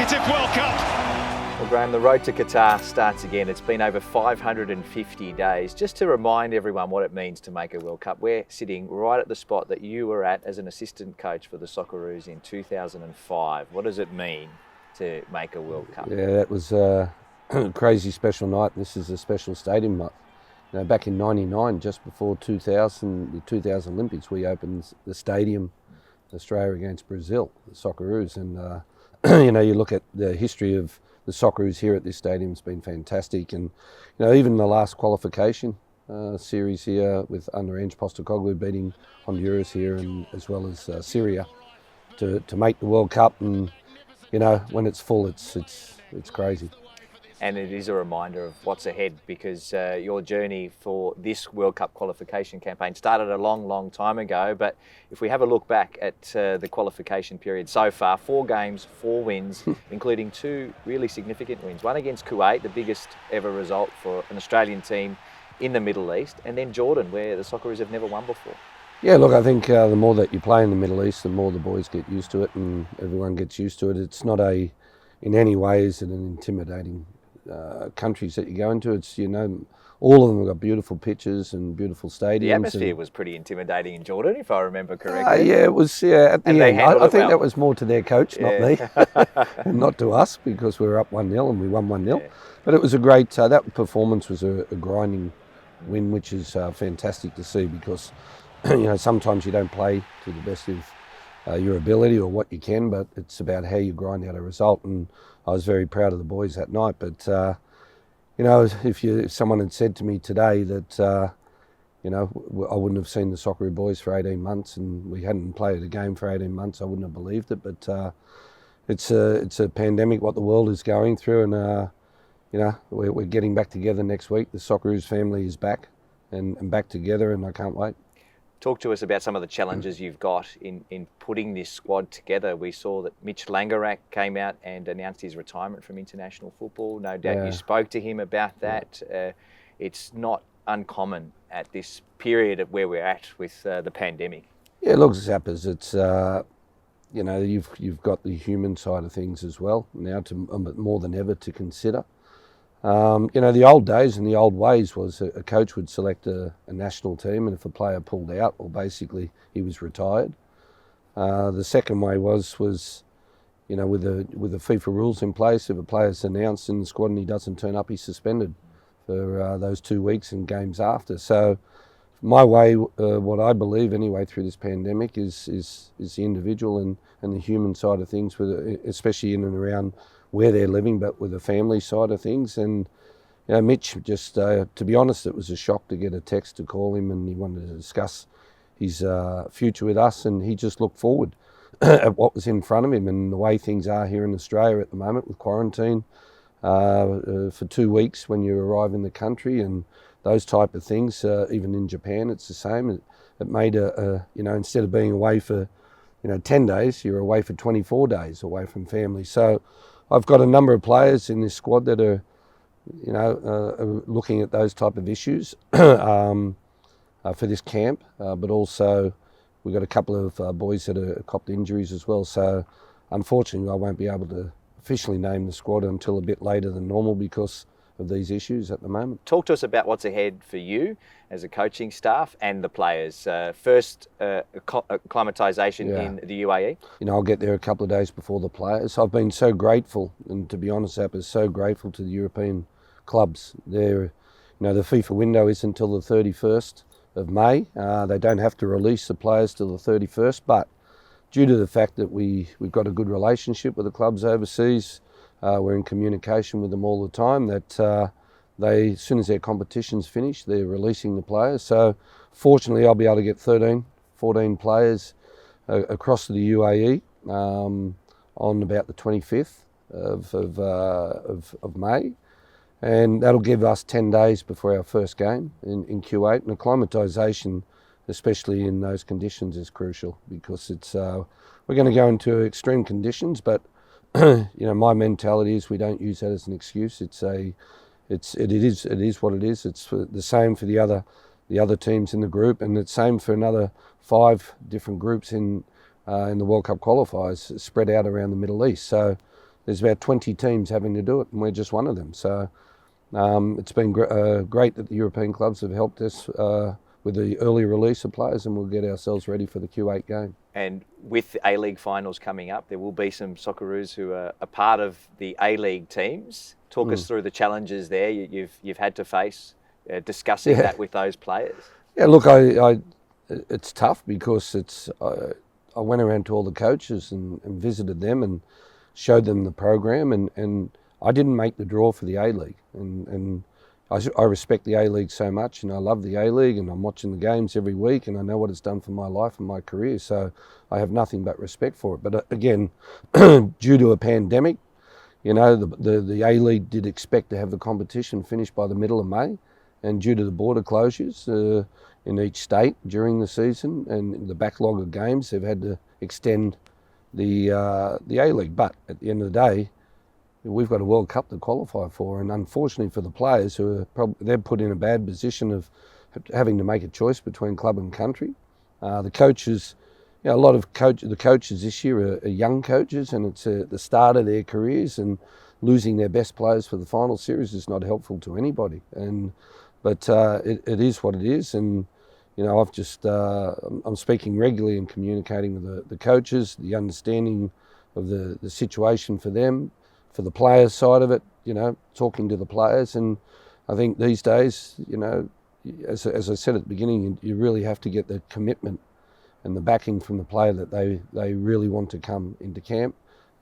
consecutive World Cup. Well, Graham, the road to Qatar starts again. It's been over 550 days. Just to remind everyone what it means to make a World Cup, we're sitting right at the spot that you were at as an assistant coach for the Socceroos in 2005. What does it mean to make a World Cup? Yeah, that was a crazy special night. This is a special stadium. You know, back in '99, just before the 2000 Olympics, we opened the stadium, Australia against Brazil, the Socceroos, and you know, you look at the history of the Socceroos here at this stadium, it's been fantastic. And you know, even the last qualification series here with under Ange Postecoglou beating Honduras here, and as well as Syria, to make the World Cup. And you know, when it's full, it's crazy. And it is a reminder of what's ahead, because your journey for this World Cup qualification campaign started a long, long time ago. But if we have a look back at the qualification period so far, 4 games, 4 wins, including 2 really significant wins. One against Kuwait, the biggest ever result for an Australian team in the Middle East, and then Jordan, where the Socceroos have never won before. Yeah, look, I think the more that you play in the Middle East, the more the boys get used to it, and everyone gets used to it. It's not in any way is it an intimidating countries that you go into. It's, you know, all of them have got beautiful pitches and beautiful stadiums. The atmosphere was pretty intimidating in Jordan, if I remember correctly. Yeah, it was. Yeah, at the end, I think that was more to their coach, not me, and not to us, because we were up 1-0 and we won 1-0. Yeah. But it was a great. That performance was a grinding win, which is fantastic to see, because you know, sometimes you don't play to the best of your ability or what you can, but it's about how you grind out a result. And I was very proud of the boys that night. But you know, if someone had said to me today that you know, I wouldn't have seen the Socceroo boys for 18 months and we hadn't played a game for 18 months, I wouldn't have believed it. But it's a pandemic, what the world is going through, and you know, we're getting back together next week. The Socceroos family is back and back together, and I can't wait. Talk to us about some of the challenges you've got in putting this squad together. We saw that Mitch Langerak came out and announced his retirement from international football. No doubt you spoke to him about that. It's not uncommon at this period of where we're at with the pandemic. Yeah, look, Zappers, it's you know, you've got the human side of things as well now, to more than ever to consider. You know, the old days and the old ways was a coach would select a national team, and if a player pulled out, well, basically he was retired. The second way was, you know, with the FIFA rules in place, if a player's announced in the squad and he doesn't turn up, he's suspended for those 2 weeks and games after. So my way, what I believe anyway through this pandemic is the individual and the human side of things, especially in and around where they're living, but with the family side of things. And you know, Mitch, just to be honest, it was a shock to get a text to call him, and he wanted to discuss his future with us, and he just looked forward at what was in front of him, and the way things are here in Australia at the moment with quarantine for 2 weeks when you arrive in the country, and those type of things. Even in Japan, it's the same. It made you know, instead of being away for 10 days, you're away for 24 days away from family. So I've got a number of players in this squad that are, you know, looking at those type of issues for this camp, but also we've got a couple of boys that are copped injuries as well. So unfortunately, I won't be able to officially name the squad until a bit later than normal because of these issues at the moment. Talk to us about what's ahead for you as a coaching staff and the players. First, acclimatisation in the UAE. You know, I'll get there a couple of days before the players. I've been so grateful, and to be honest, Zappa, so grateful to the European clubs. They're, you know, the FIFA window is until the 31st of May. They don't have to release the players till the 31st, but due to the fact that we've got a good relationship with the clubs overseas, we're in communication with them all the time, that they, as soon as their competition's finished, they're releasing the players. So fortunately, I'll be able to get 13, 14 players across to the UAE on about the 25th of May. And that'll give us 10 days before our first game in Kuwait. And acclimatisation, especially in those conditions, is crucial, because it's we're going to go into extreme conditions, but you know, my mentality is we don't use that as an excuse. It is what it is. It's the same for the other teams in the group, and it's same for another 5 different groups in the World Cup qualifiers spread out around the Middle East. So there's about 20 teams having to do it, and we're just one of them. So it's been great that the European clubs have helped us with the early release of players, and we'll get ourselves ready for the Q8 game. And with the A-League finals coming up, there will be some Socceroos who are a part of the A-League teams. Talk us through the challenges there you've had to face, discussing that with those players. Yeah, look, it's tough because I went around to all the coaches and visited them and showed them the program, and I didn't make the draw for the A-League, and I respect the A-League so much, and I love the A-League, and I'm watching the games every week, and I know what it's done for my life and my career, so I have nothing but respect for it. But again, due to a pandemic, you know, the A-League did expect to have the competition finished by the middle of May, and due to the border closures in each state during the season and the backlog of games, they've had to extend the A-League. But at the end of the day, we've got a World Cup to qualify for, and unfortunately for the players they're put in a bad position of having to make a choice between club and country. The coaches, you know, a lot of the coaches this year are young coaches, and it's the start of their careers, and losing their best players for the final series is not helpful to anybody. But it is what it is, and you know, I'm speaking regularly and communicating with the coaches, the understanding of the situation for them. For the players' side of it, you know, talking to the players, and I think these days, you know, as I said at the beginning, you really have to get the commitment and the backing from the player that they really want to come into camp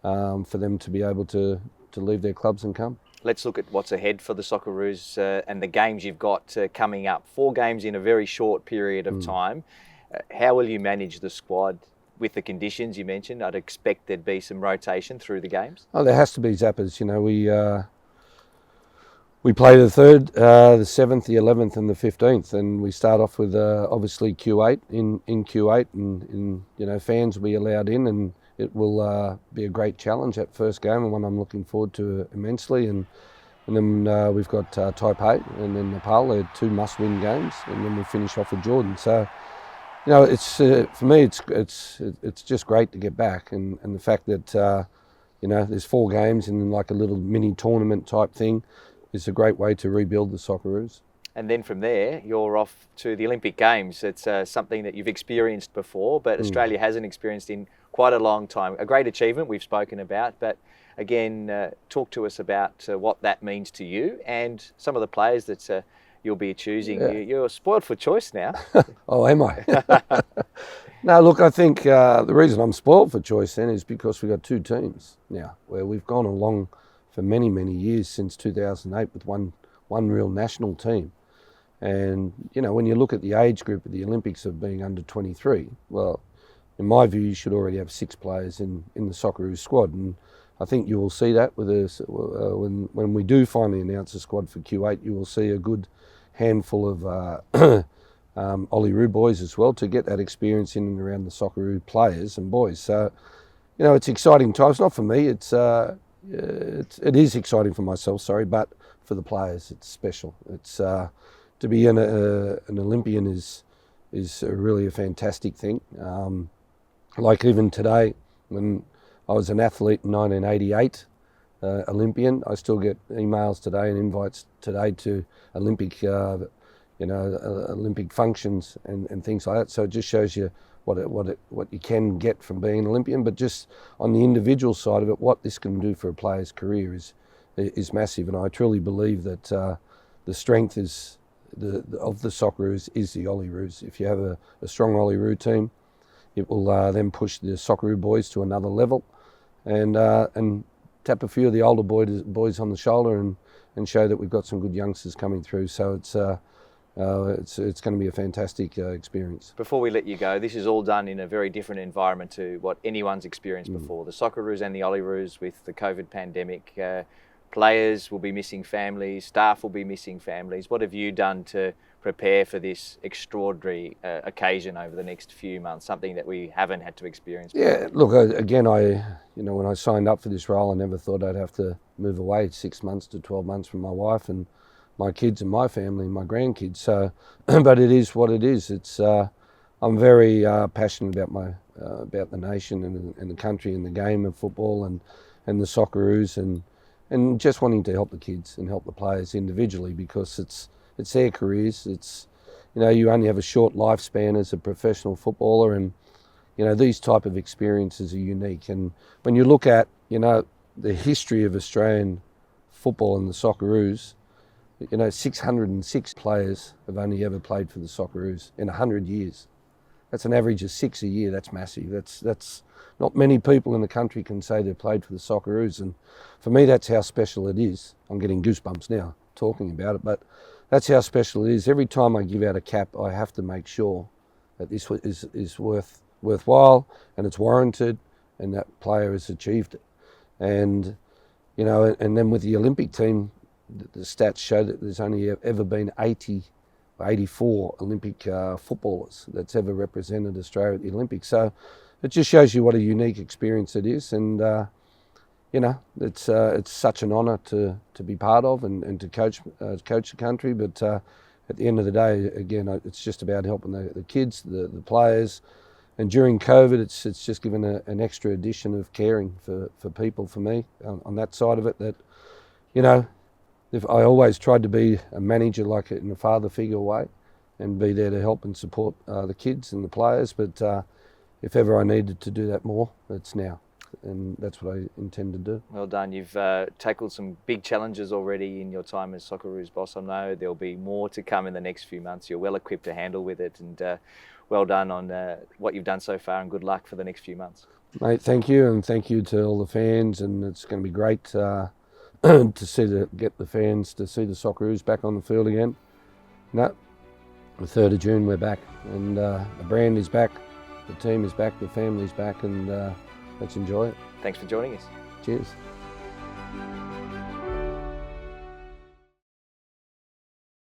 for them to be able to leave their clubs and come. Let's look at what's ahead for the Socceroos and the games you've got coming up. 4 games in a very short period of time. How will you manage the squad? With the conditions you mentioned, I'd expect there'd be some rotation through the games. Oh, there has to be zappers. You know, we play the 3rd, the 7th, the 11th, and the 15th, and we start off with obviously Q8 in Q8, and you know, fans will be allowed in, and it will be a great challenge that first game, and one I'm looking forward to immensely. And then we've got Taipei and then Nepal. They're 2 must-win games, and then we finish off with Jordan. So, you know, it's for me, it's just great to get back, and the fact that you know, there's 4 games and like a little mini tournament type thing is a great way to rebuild the Socceroos. And then from there, you're off to the Olympic Games. It's something that you've experienced before, but Australia hasn't experienced in quite a long time. A great achievement we've spoken about, but again, talk to us about what that means to you and some of the players that you'll be choosing. Yeah. You're spoiled for choice now. Oh, am I? No, look, I think the reason I'm spoiled for choice then is because we've got 2 teams now where we've gone along for many, many years since 2008 with one real national team. And, you know, when you look at the age group of the Olympics of being under 23, well, in my view, you should already have 6 players in the Socceroos squad. And I think you will see that with us when we do finally announce a squad for Q8. You will see a good handful of Olyroos boys as well to get that experience in and around the Socceroos players and boys. So, you know, it's exciting times. Not for me. It is exciting for myself. Sorry, but for the players, it's special. It's to be an Olympian is really a fantastic thing. Like even today, when I was an athlete in 1988, Olympian, I still get emails today and invites today to Olympic, Olympic functions and things like that. So it just shows you what you can get from being an Olympian. But just on the individual side of it, what this can do for a player's career is massive. And I truly believe that the strength of the Socceroos is the Olyroos. If you have a strong Olyroos team, it will then push the Socceroos boys to another level, and tap a few of the older boys on the shoulder and show that we've got some good youngsters coming through. So it's going to be a fantastic experience. Before we let you go, this is all done in a very different environment to what anyone's experienced before. The Socceroos and the Olyroos with the COVID pandemic. Players will be missing families, staff will be missing families. What have you done to prepare for this extraordinary occasion over the next few months, something that we haven't had to experience before? Yeah, look, again, when I signed up for this role, I never thought I'd have to move away 6 months to 12 months from my wife and my kids and my family and my grandkids. So, but it is what it is. It's I'm very passionate about about the nation and the country and the game of football, and and the Socceroos, and just wanting to help the kids and help the players individually, because it's their careers. It's, you know, you only have a short lifespan as a professional footballer, and you know, these type of experiences are unique. And when you look at, you know, the history of Australian football and the Socceroos, you know, 606 players have only ever played for the Socceroos in 100 years. That's an average of 6 a year. That's massive. That's not many people in the country can say they've played for the Socceroos. And for me, that's how special it is. I'm getting goosebumps now talking about it, but that's how special it is. Every time I give out a cap, I have to make sure that this is worthwhile and it's warranted, and that player has achieved it. And, you know, and then with the Olympic team, the stats show that there's only ever been 84 Olympic footballers that's ever represented Australia at the Olympics. So it just shows you what a unique experience it is. And, you know, it's such an honour to be part of and to coach the country. But at the end of the day, again, it's just about helping the kids, the players. And during COVID, it's just given an extra addition of caring for people, for me, on that side of it. That, you know, if I always tried to be a manager, like in a father figure way, and be there to help and support the kids and the players. But if ever I needed to do that more, it's now. And that's what I intend to do. Well done. You've tackled some big challenges already in your time as Socceroos boss. I know there'll be more to come in the next few months. You're well equipped to handle with it, and well done on what you've done so far, and good luck for the next few months. Mate, thank you, and thank you to all the fans, and it's going to be great to get the fans to see the Socceroos back on the field again. No, the 3rd of June we're back, and the brand is back, the team is back, the family's back, and let's enjoy it. Thanks for joining us. Cheers.